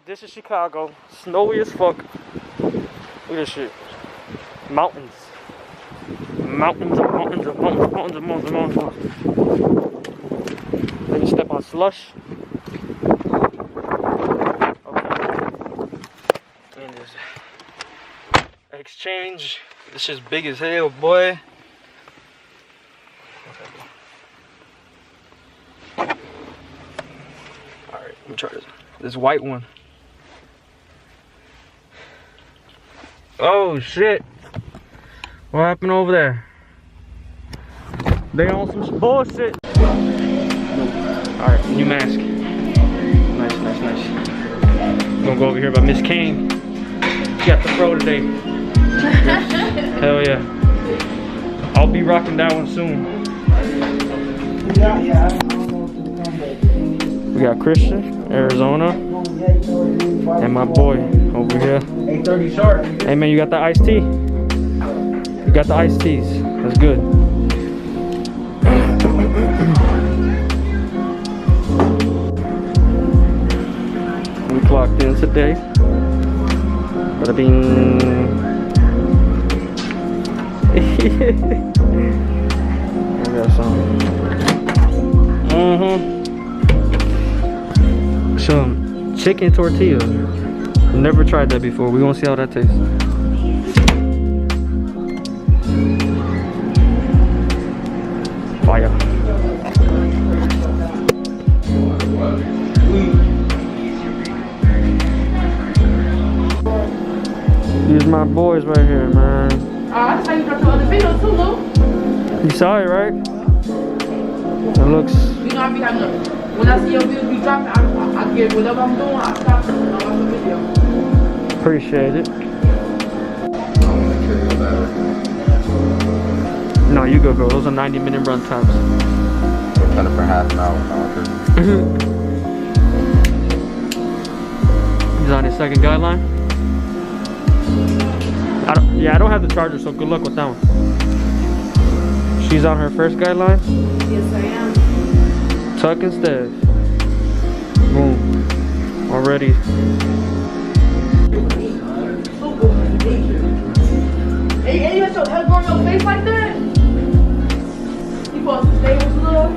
This is Chicago. Snowy as fuck. Look at this shit. Mountains. Mountains of mountains of mountains of mountains of mountains of mountains. Then you step on slush. Okay. And there's exchange. This shit's big as hell, boy. Alright, let me try this white one. Oh shit. What happened over there? They on some bullshit. Alright, new mask. Nice, nice, nice. Gonna go over here by Miss Kane. She got the pro today. Yes. Hell yeah. I'll be rocking that one soon. We got Christian, Arizona, and my boy over here. 8:30 sharp. Hey man, you got the iced tea? You got the iced teas. That's good. We clocked in today. Bada bing. I got some. Some chicken tortilla. Never tried that before. We're gonna see how that tastes. Fire. These are my boys right here, man. I saw you dropped your other video too, Lou. You saw it, right? It looks. You know I be having when I see your videos be dropping, I get whatever I'm doing, I stop and I watch the video. Appreciate it. No, you go, bro. Those are 90-minute run times. Done it for half an hour now. He's on his second guideline. I don't have the charger, so good luck with that one. She's on her first guideline. Yes, I am. Tuck and Steph. Boom. Already. Hey, you got your head on your face like that? You supposed to stay with love?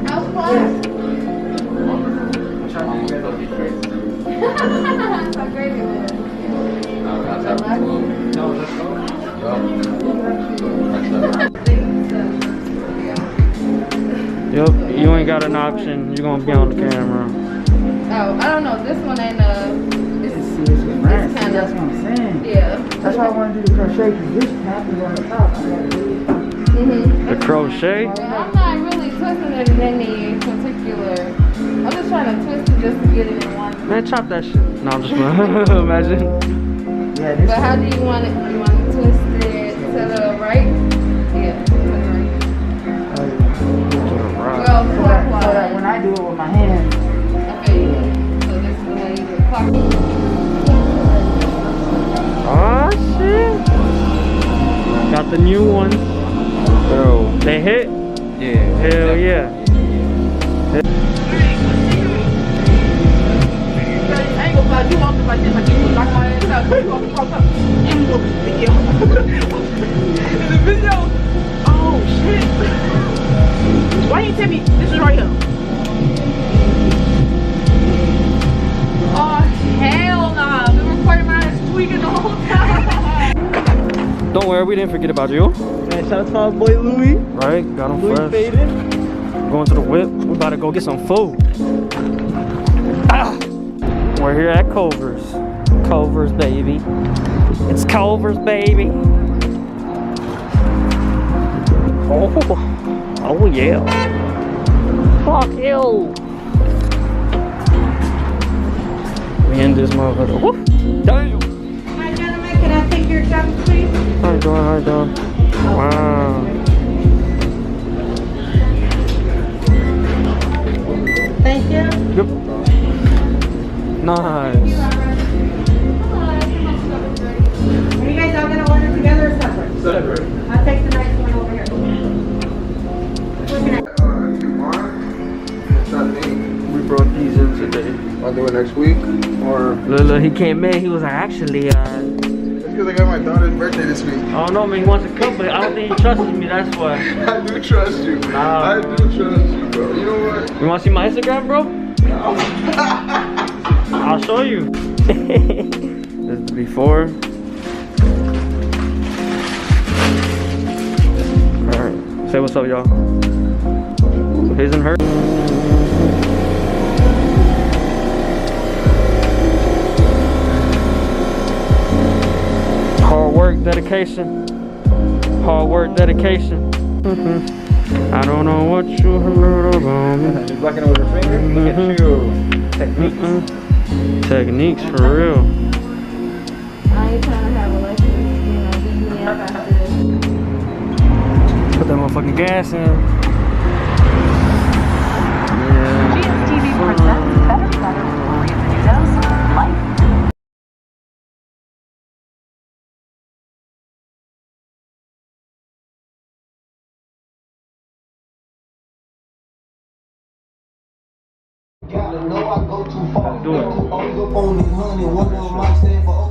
How's class? How great it is. Yep, you ain't got an option. You're gonna be on the camera. Oh, I don't know. This one ain't it's kind That's what I'm saying. yeah. That's why I want to do the crochet, because this cap is on the top. The crochet? Yeah, I'm not really twisting it in any particular. I'm just trying to twist it just to get it in one. Man, chop that shit. No, I'm just imagine. Yeah, this But how do you want it? You want to twist it to the right? Yeah, to the right. Well, so that clockwise. when I do it with my hands, Okay, so this is the way you do it clockwise. Oh shit. Got the new ones. Bro, they hit? yeah. Hell yeah. I ain't gonna lie, you walk like this, like you would knock my ass out. You walk up, and look at the video. In the video? Oh shit. Why you tell me this is right here? Oh hell nah. The recording mine is tweaking the whole time. Don't worry, we didn't forget about you. Man, shout out to my boy Louie. Right? Got him Louie fresh. faded. Going to the whip. We about to go get some food. Ah! We're here at Culver's. Culver's, baby. It's Culver's, baby. Oh yeah. Fuck you. We in this motherfucker. Woo. Damn. Hi gentlemen, can I take your cup please? How you doing? How you doing? Wow. Thank you. Yep. Nice. Are you guys all gonna order together or separate? Separate. I'll take the nice one over here. next week or? Look, he came in. He was like, actually, It's because I got my daughter's birthday this week. I don't know, man. He wants to come, but I don't think he trusts me. That's why. I do trust you. I do trust you, bro. You know what? You want to see my Instagram, bro? No. I'll show you. This is the before. Alright, say what's up, y'all. His and her. Hard work, dedication. Hard work, dedication. I don't know what you heard about me. Just blocking over the finger. Look at you. Techniques. Techniques for real. I ain't trying to have a life, beat me up after this. Put that motherfucking gas in. Yeah. GSTV presents Better Burritos Life. Gotta know I go too far. Do it. Always up on these honey, what will Mike say for